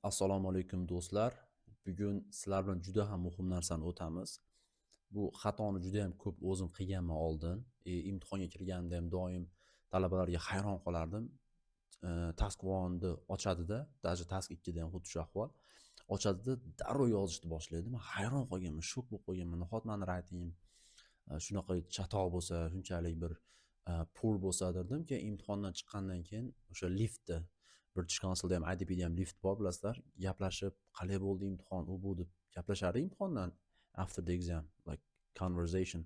Assalomu alaykum do'stlar. Bugun sizlar bilan juda ham muhim narsani o'tamiz. Bu xatoni juda ham ko'p o'zim qilganman oldin. Imtihonga kirganimda ham doim talabalarga hayron qolardim. Task 1 ni ochadida, даже task 2 da ham xuddi shu ahvol. Ochadida darrov yozishni boshlaydi. Men hayron qolganman, shok bo'lib qolganman. Nahot mani writing shunaqa chatoq bo'lsa, shunchalik bir poor bo'lsa derdim. Keyin imtihondan chiqqandan keyin o'sha liftda British Councilda ham IDPda ham lift bor bilasizlar. Gaplashib, qalay bo'ldi imtihon, u bu deb gaplashardik imtihondan after the exam, like conversation.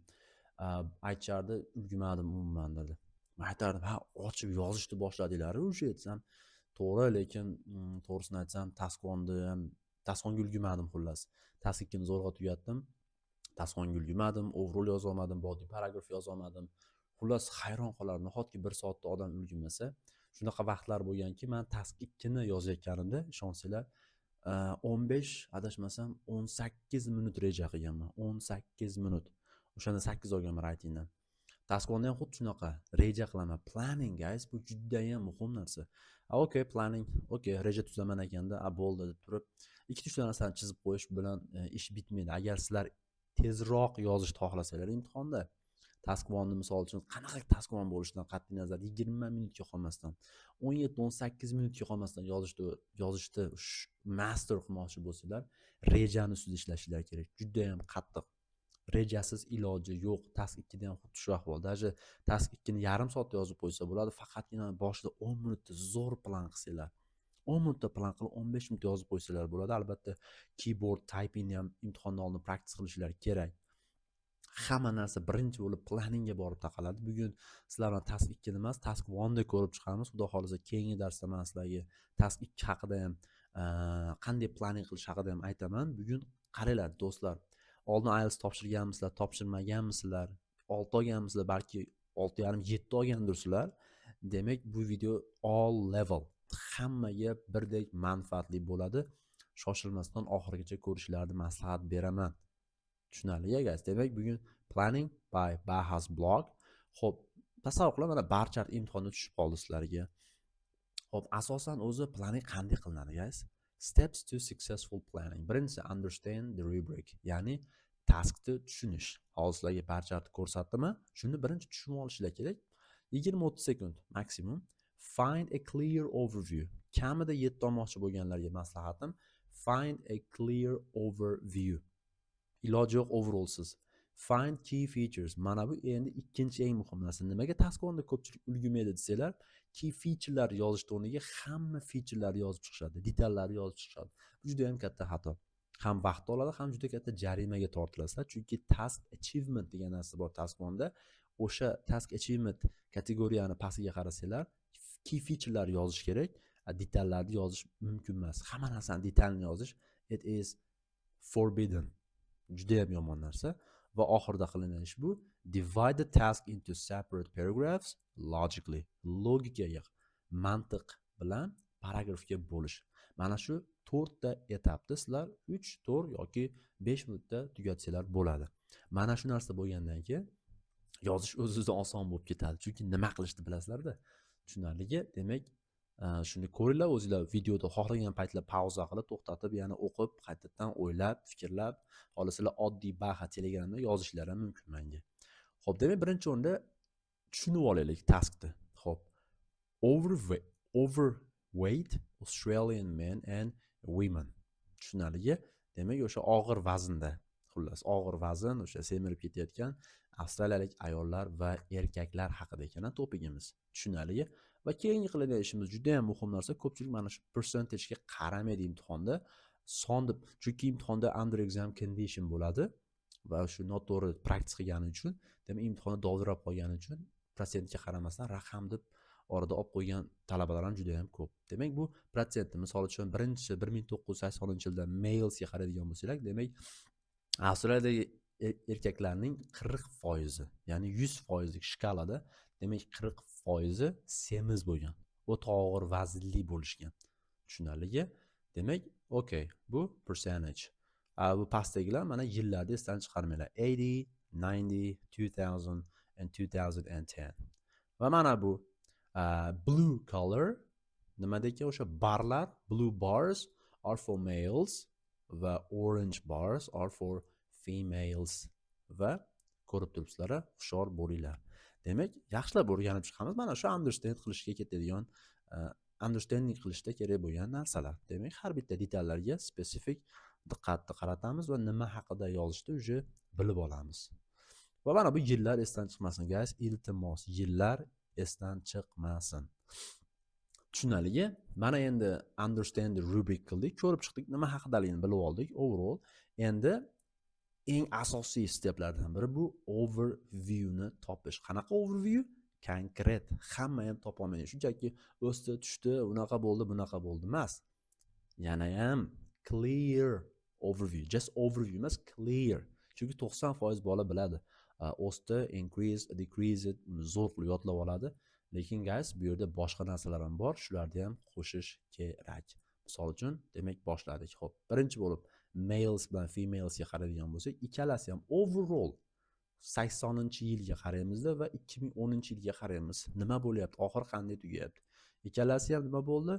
Aytishardi, ulgurmadim umuman dedi. Men aytardim, ha, ochib yozishni boshladinglar o'sha desam, to'g'ri, lekin to'g'risini aytsam, task 1 ham task 1 ga ulgurmadim xullas. Task 2 ni zo'rg'a tugatdim. Task 1 ga ulgurmadim, overall yoza olmadim, body paragraf yoza olmadim. Xullas hayron qolardim, nahotki 1 soatda odam ulgurmasa. Shunaqa vaqtlar bo'lganki, men task 2 ni yozayotganimda, ishonsanglar, 15, adashmasam 18 minut reja qilganman. 18 minut. O'shanda 8 olganman writingdan. Task 1 ham xuddi shunaqa reja qilaman. Planning guys, bu juda ham muhim narsa. Okay, planning, okay, reja tuzaman ekanda, bo'ldi deb turib, 2-3 ta narsani chizib qo'yish bilan ish bitmaydi. Agar sizlar tezroq yozishni xohlasanglar imtihonda, task 1 ni misol uchun qanaqa task 1 bo'lishidan qat'iy nazar 20 minutga qolmasdan, 17-18 minutga qolmasdan yozishni master qilmoqchi bo'lsanglar, rejani ustida ishlashingiz kerak. Juda ham qattiq. Rejasiz iloji yo'q. Task 2 da ham xuddi shu ahvol. Даже task 2 ni yarim soatda yozib qo'ysa bo'ladi, faqatgina boshida 10 minutda zo'r plan qilsanglar. 10 minutda plan qilib 15 minut yozib qo'ysalar bo'ladi. Albatta keyboard typing ham imtihondan oldin praktis qilishlari kerak. Hamma narsa birinchi bo'lib planningga borib taqaladi. Bugun sizlar bilan task 2 ni emas, task 1 da ko'rib chiqamiz. Xudo xolisa keyingi darsda men sizlarga task 2 haqida ham, qanday planning qilish haqida ham aytaman. Bugun qaranglar do'stlar, oldin IELTS topshirganmisizlar, topshirmaganmisizlar, 6 olganmisizlar, balki 6,5-7 olgandirsizlar. Demak, bu video all level, hammaga birdek manfaatli bo'ladi. Shoshilmasdan oxirigacha ko'rishlarini maslahat beraman. Tushunarli guys. Demak, bugun planning by Bahas blog. Xo'p, tasavvur qiling, mana barcha imtihonda tushib qoldi sizlarga. Xo'p, asosan o'zi planning qanday qilinadi guys? Steps to successful planning. Birinchisi, understand the rubric, ya'ni taskni tushunish. Hozir sizlarga barchani ko'rsatdimmi? Shuni birinchi tushunib olishlar kerak. 20-30 sekund maksimum. Find a clear overview. Kamida 7 olmoqchi bo'lganlarga maslahatim, find a clear overview. Iloji yo'q overallsiz. Find key features. Mana bu endi ikkinchi eng muhim narsa. Nimaga task 1 da ko'pchilik ulgurmaydi desanglar, key featurelar yozishni o'rniga hamma featurelarni yozib chiqishadi, detallarni yozib chiqishadi. Bu juda ham katta xato. Ham vaqt oladi, ham juda katta jarimaga tortilasizlar. Chunki task achievement degan narsa bor task 1 da. O'sha task achievement kategoriyani pastiga qarasanglar, key featurelar yozish kerak, detallarni yozish mumkin emas. Hamma narsani detalni yozish it is forbidden. Juda ham yomon narsa. Va oxirida qilingan ish bu, divide the task into separate paragraphs logically. Logikaga, mantiq bilan paragrafga bo'lish. Mana shu 4 ta etapda sizlar 3, 4 yoki 5 minutda tugatsanglar bo'ladi. Mana shu narsa bo'lgandan keyin yozish o'z-o'zidan oson bo'lib ketadi. Chunki nima qilishni bilasizlar-da. Tushunarligi, demak, shuni ko'ringlar, o'zinglar videoda xohlagan paytlar pauza qilib, to'xtatib, yana o'qib, qaytadan o'ylab, fikrlab, xohlasalar oddiy Baha Telegramda yozishlar ham mumkin menga. Xo'p, demak, birinchi o'rinda tushunib olaylik taskni. Xo'p. Overweight Australian men and women. Tushunarligi, demak, o'sha og'ir vaznda, xullas, og'ir vazn, o'sha semirib ketayotgan avstraliyalik ayollar va erkaklar haqida ekan topigimiz. Tushunarligi. Va keyingi qiladigan ishimiz juda ham muhim narsa. Ko'pchilik mana shu percentage'ga qaramaydi imtihonda. Son deb, chunki imtihonda under exam condition bo'ladi va shu noto'g'ri praktis qilgani uchun, demak imtihonda dovdirab qolgani uchun protsentga qaramasdan raqam deb orada olib qo'ygan talabalar ham juda ham ko'p. Demak, bu protsentni, misol uchun, birinchi 1980-yilda malesga qaraydigan bo'lsak, demak, Avstraliyadagi erkaklarning 40%, ya'ni 100% shkalada, demak 40% semiz bo'lgan. O'ta og'ir vaznli bo'lishgan. Tushunarligi? Demak, okay, bu percentage. Bu pastdagilar mana yillarni esdan chiqarmanglar. 80, 90, 2000 and 2010. Va mana bu blue color, nimadagi o'sha barlar, blue bars, are for males va orange bars are for females va ko'rib turibsizlar, hushyor bo'linglar. Demak, yaxshilab o'rganib chiqamiz. Mana shu understand qilishga ketadigan, understanding qilishda kerak bo'lgan narsalar. Demak, har bitta detallarga spesifik diqqatni qaratamiz va nima haqida yozishda uje bilib olamiz. Va mana bu yillar esdan chiqmasin, guys. Iltimos, yillar esdan chiqmasin. Tushunarligi, mana endi understand rubric qildik, ko'rib chiqdik, nima haqidaligini bilib oldik overall. Endi eng asosiy steplardan biri bu overview ni topish. Qanaqa overview? Konkret. Hamma ham topa olmaydi. Shunchaki o'sdi, tushdi, unaqa bo'ldi, bunaqa bo'ldi emas. Yana ham clear overview. Just overview emas, clear. Chunki 90% bola biladi. O'sdi, increase, decrease zo'r qilib yodlab oladi. Lekin guys, bu yerda boshqa narsalar ham bor, shularni ham qo'shish kerak. Misol uchun, demak boshladik. Xo'p, birinchi bo'lib males bilan femalesga qaraydigan bo'lsak, ikkalasi ham overall 80-yilga qaraymizda va 2010-yilga qaraymiz. Nima bo'lyapti? Oxir qanday tugayapti? Ikkalasi ham nima bo'ldi?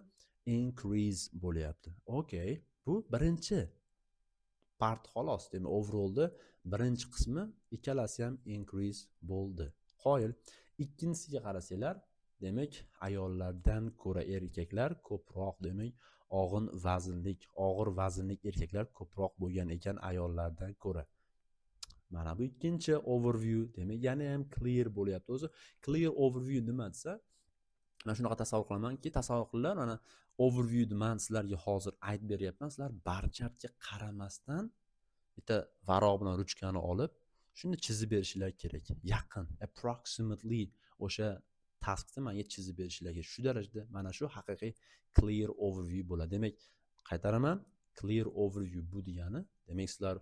Increase bo'lyapti. Okay, bu birinchi part xolos. Demak, overallda birinchi qismi ikkalasi ham increase bo'ldi. Qoyil. Ikkinchisiga qarasanglar, demak, ayollardan ko'ra erkaklar ko'proq, demak, og'ir vaznlik erkaklar ko'proq bo'lgan ekan ayollardan ko'ra. Mana bu ikkinchi overview, demak, yana ham clear bo'lyapti. O'zi clear overview nima desa, men shunaqa tasavvur qilamanki, tasavvur qilinglar, mana overview man sizlarga hozir aytib beryapman, sizlar barchasiga qaramasdan bitta varaq bilan ruchkani olib, shuni chizib berishinglar kerak. Yaqin, approximately o'sha taskni menga chizib berishinglar kerak. Shu darajada mana shu haqiqiy clear overview bo'ladi. Demak, qaytaraman, clear overview bu degani, demak sizlar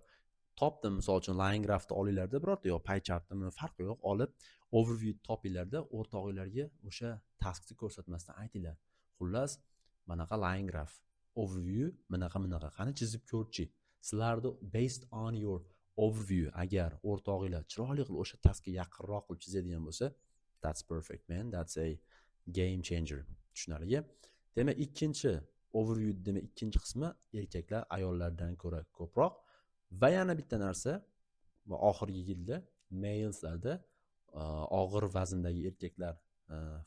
topdim, misol uchun line graphni olinglarda, birorta yo pie chartmi, farqi yo'q, olib overview topinglarda, o'rtog'inglarga o'sha taskni ko'rsatmasdan aytinglar. Xullas, manaqa line graph, overview manaqa, qani chizib ko'rchi. Sizlarni based on your overview agar o'rtog'inglar chiroyli qilib o'sha taskga yaqinroq qilib chizadigan bo'lsa, that's perfect, man. That's a game changer. Tushunarligi? Demak, ikkinchi overview, demak, ikkinchi qismi erkaklar ayollardan ko'ra ko'proq. Va yana bitta narsa, va oxirgi yilda maleslarda og'ir vazndagi erkaklar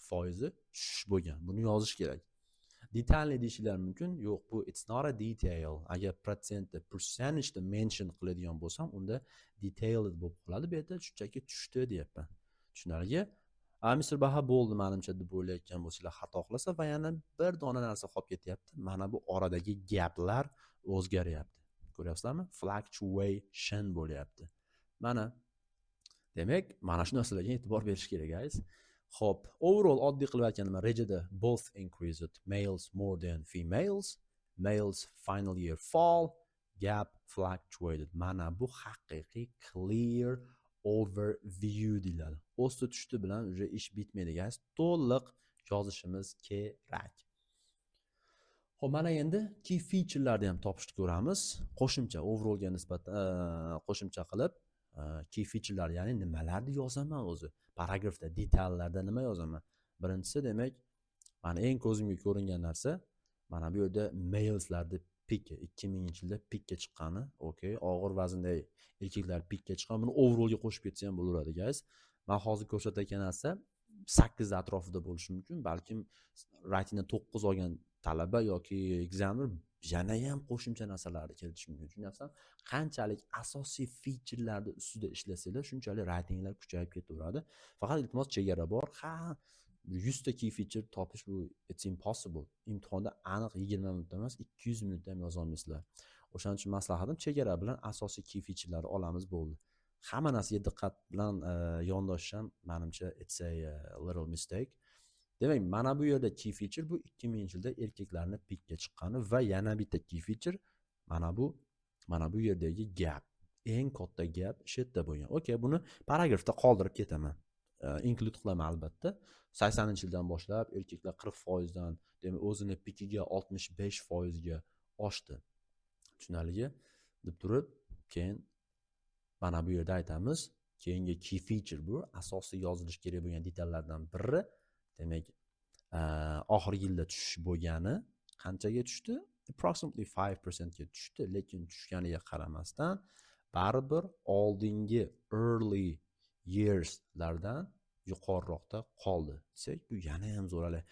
foizi tushish bo'lgan. Buni yozish kerak. Detailni deyishinglar mumkin. Yo'q, bu it's not a detail. Agar percentage da mention qiladigan bo'lsam, unda detailed bo'lib qoladi. Bu yerda shunchaki tushdi deyapman. Tushunarligi? Mr. Baha bo'ldi menimcha deb o'ylayotgan bo'lsanglar xato qilasa va yana bir dona narsa qolib ketyapti. Mana bu oradagi gaplar o'zgaryapti. Ko'ryapsizlarmi? Fluctuation bo'lyapti. Mana. Demak, mana shu narsalarga e'tibor berish kerak, guys. Xo'p, overall oddiy qilib aytganimda rejada both increased, males more than females, males final year fall, gap fluctuated. Mana bu haqiqiy clear overview deyiladi. O'sti tushdi bilan uje ish bitmaydi, guys. To'liq yozishimiz kerak. Xo'p, mana endi key feature'larni ham topishni ko'ramiz. Qo'shimcha overallga nisbatan qo'shimcha qilib key feature'lar, ya'ni nimalarni yozaman o'zi? Paragrafda, detallarda nima yozaman? Birinchisi, demak, mana eng ko'zimga ko'ringan narsa, mana bu yerda maleslarni pik 2000-yilda pikka chiqqani, okay, og'ir vazndagi erkaklar pikka chiqqan. Buni overallga qo'shib ketsa ham bo'laveradi, guys. Men hozir ko'rsatayotgan narsa 8 atrofida bo'lishi mumkin, balkim writingdan 9 olgan talaba yoki examiner yana ham qo'shimcha narsalarni kiritish mumkin. Tushunyapsan? Qanchalik asosiy featurelarni ustida ishlasanglar, shunchalik writinglar kuchayib ketaveradi. Faqat iltimos chegara bor. 100 ta key feature topish bu it's impossible. Imtihonda aniq 20 minutda emas, 200 minutda ham yoza olmaysizlar. O'shaning uchun maslahatim chegara bilan asosiy key featurelarni olamiz bo'ldi. Hamma narsaga diqqat bilan yondashish ham menimcha it's a little mistake. Demak, mana bu yerda key feature bu 2000-yilda erkaklarning pikka chiqqani va yana bitta key feature mana bu yerdagi gap. Eng katta gap shu yerda bo'lgan. Okay, buni paragrafda qoldirib ketaman. Include qilaman albatta. 80-yildan boshlab erkaklar 40% dan, demak, o'zini pikiga 65% ga oshdi. Tushunarligi? Deb turib, keyin mana bu yerda aytamiz, keyingi key feature bu asosiy yozilish kerak bo'lgan detallardan biri. Demak, oxirgi yilda tushish bo'lgani qanchaga tushdi? approximately 5% ga tushdi, lekin tushganiga qaramasdan baribir oldingi early yearslardan yuqoriroqda qoldi desak, bu yana ham zo'r. Hali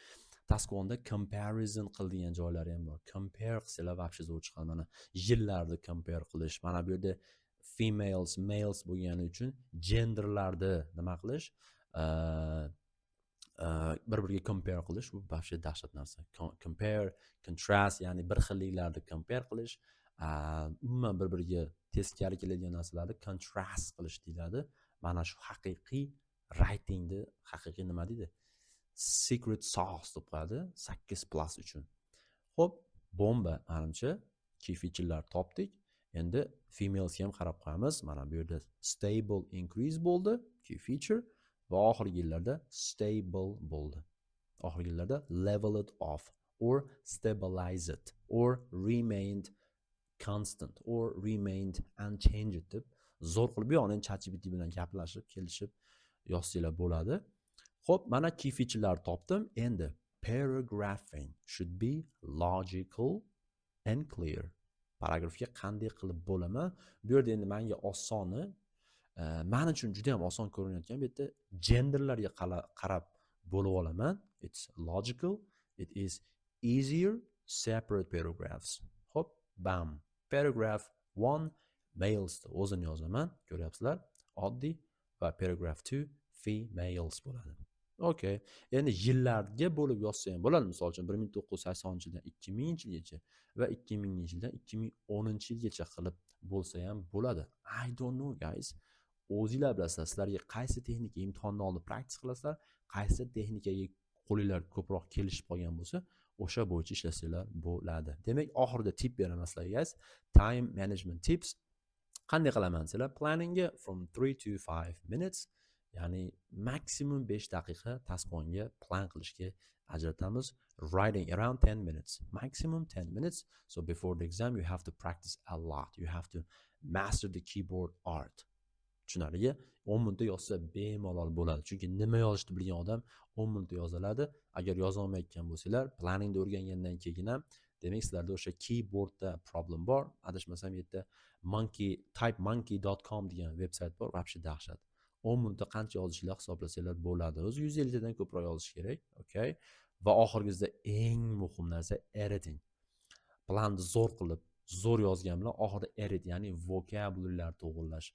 task one'da comparison qiladigan joylari ham bor. Compare qilsalar вообще zo'r chiqadi. Mana yillarni compare qilish, mana bu yerda females, males bo'lgani uchun genderlarni nima qilish, bir-biriga compare qilish, bu вообще dahshat narsa. Compare, contrast, ya'ni bir xilliklarni compare qilish, umuman bir-biriga teskari keladigan narsalarni contrast qilish deyiladi. Mana shu haqiqiy writingni haqiqiy nima deydi? Secret sauce deb qo'yadi 8+ uchun. Xo'p, bomba menimcha key featurelar topdik. Endi females ham qarab qo'yamiz. Mana bu yerda stable increase bo'ldi, key feature, va oxirgi yillarda stable bo'ldi. Oxirgi yillarda leveled off or stabilized or remained constant or remained unchanged deb zo'r qilib bu yoqdan ChatGPT bilan gaplashib, kelishib yozsanglar bo'ladi. Xo'p, mana key featurelar topdim. Endi paragraphing should be logical and clear. Paragrafga qanday qilib bo'laman? Bu yerda endi menga osoni, men uchun juda ham oson ko'rinayotgan bu yerda genderlarga qarab bo'lib olaman. It's logical, it is easier, separate paragraphs. Xo'p, bam. Paragraph 1 males o'zini yozaman, ko'ryapsizlar? Oddiy. Va paragraph 2 females bo'ladi. Okay. Endi yillarga bo'lib yozsa ham bo'ladi. Misol uchun 1980-yildan 2000-yilgacha va 2000-yildan 2010-yilgacha qilib bo'lsa ham bo'ladi. I don't know guys. O'zingizlar bilasizlar, sizlarga qaysi texnika imtihondan oldin practice qilasizlar, qaysi texnikaga qo'linglar ko'proq kelishib qolgan bo'lsa, o'sha bo'yicha ishlasanglar bo'ladi. Demak, oxirida tip beraman sizlarga guys. Time management tips. Qanday qilaman desanglar, planningga from 3 to 5 minutes, ya'ni maksimum 5 daqiqa task one'ga plan qilishga ajratamiz. Writing around 10 minutes, maximum 10 minutes. So before the exam you have to practice a lot. You have to master the keyboard art. Tushunarli? 10 minutda yozsa bemalol bo'ladi. Chunki nima yozishni bilgan odam 10 minutda yoziladi. Agar yoza olmayotgan bo'lsanglar, planningni o'rgangandan keyin ham demak sizlarda o'sha keyboardda problem bor. Adashmasam bu yerda typemonkey.com degan veb-sayt bor, вообще dahshat. 10 minutda qancha yozishlar hisoblasanglar bo'ladi. O'zi 150 tadan ko'proq yozish kerak, okay? Va oxirgizda eng muhim narsa editing. Planni zo'r qilib, zo'r yozgan bilan oxirida edit, ya'ni vocabularylar to'g'rilash,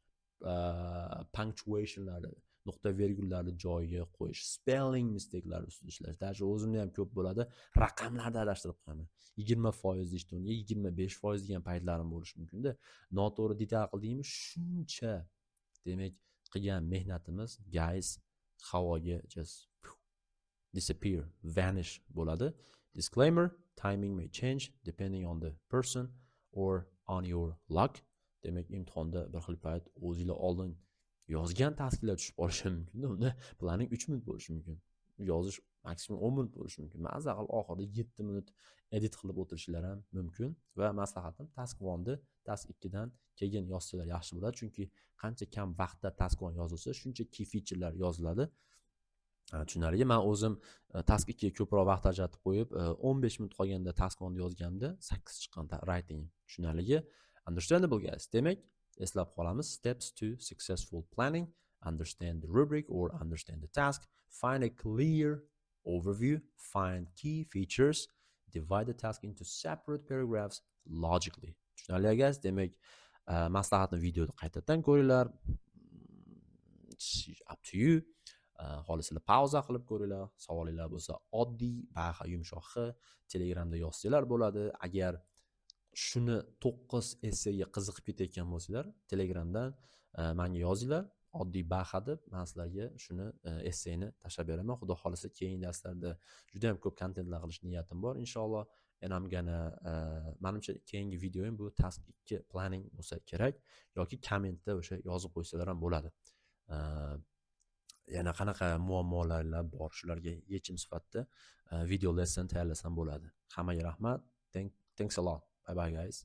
punctuationlarni, nuqta virgullarni joyiga qo'yish, spelling mistake'lar ustida ishlash. Даже o'zimda ham ko'p bo'ladi. Raqamlarni adashtirib qo'yaman. 20% deyishdi unga, 25% degan paytlarim bo'lishi mumkin-da. Noto'g'ri detal qildingmi, shuncha demak qilgan mehnatimiz guys havoga just disappear, vanish bo'ladi. Disclaimer, timing may change depending on the person or on your luck. Demak, imtihonda bir xil payt o'zingizlar oldin yozgan tasklar tushib qolishi mumkin. Unda planning 3 minut bo'lishi mumkin. Yozish maksimum 10 minut bo'lishi mumkin. Ma'za qilib oxirida 7 minut edit qilib o'tirishlar ham mumkin. Va maslahatim task 1ni task 2dan keyin yozsalar yaxshi bo'ladi. Chunki qancha kam vaqtda task 1 yozilsa, shuncha key featurelar yoziladi. Tushunarli? Men o'zim task 2ga ko'proq vaqt ajratib qo'yib, 15 minut qolganda task 1ni yozganimda 8 chiqqan writing. Tushunarli? Understandable guys. Demak, eslab qolamiz. Steps to successful planning: understand the rubric or understand the task, find a clear overview, find key features, divide the task into separate paragraphs logically. Tushunarli guys? Demak, maslahatni videoda qaytadan ko'ringlar. It's up to you. Xolislar pauza qilib ko'ringlar. Savolinglar bo'lsa oddiy, baxa yumshoq Telegramda yozsanglar bo'ladi. Agar shuni 9 essayga qiziqib ketayotgan bo'lsanglar, Telegramdan menga yozinglar. Oddiy baxa deb men sizlarga shuni essayni tashlab beraman. Xudo xolisa keyingi darslarda juda ham ko'p kontentlar qilish niyatim bor inshaalloh. And I'm gonna menimcha keyingi videoim bu task 2 planning bo'lsa kerak yoki kommentda o'sha yozib qo'ysalar ham bo'ladi. Yana qanaqa muammolarlar bor, shularga yechim sifatida video lesson tayyorlasam bo'ladi. Hammaga rahmat. Thanks a lot. Bye bye guys.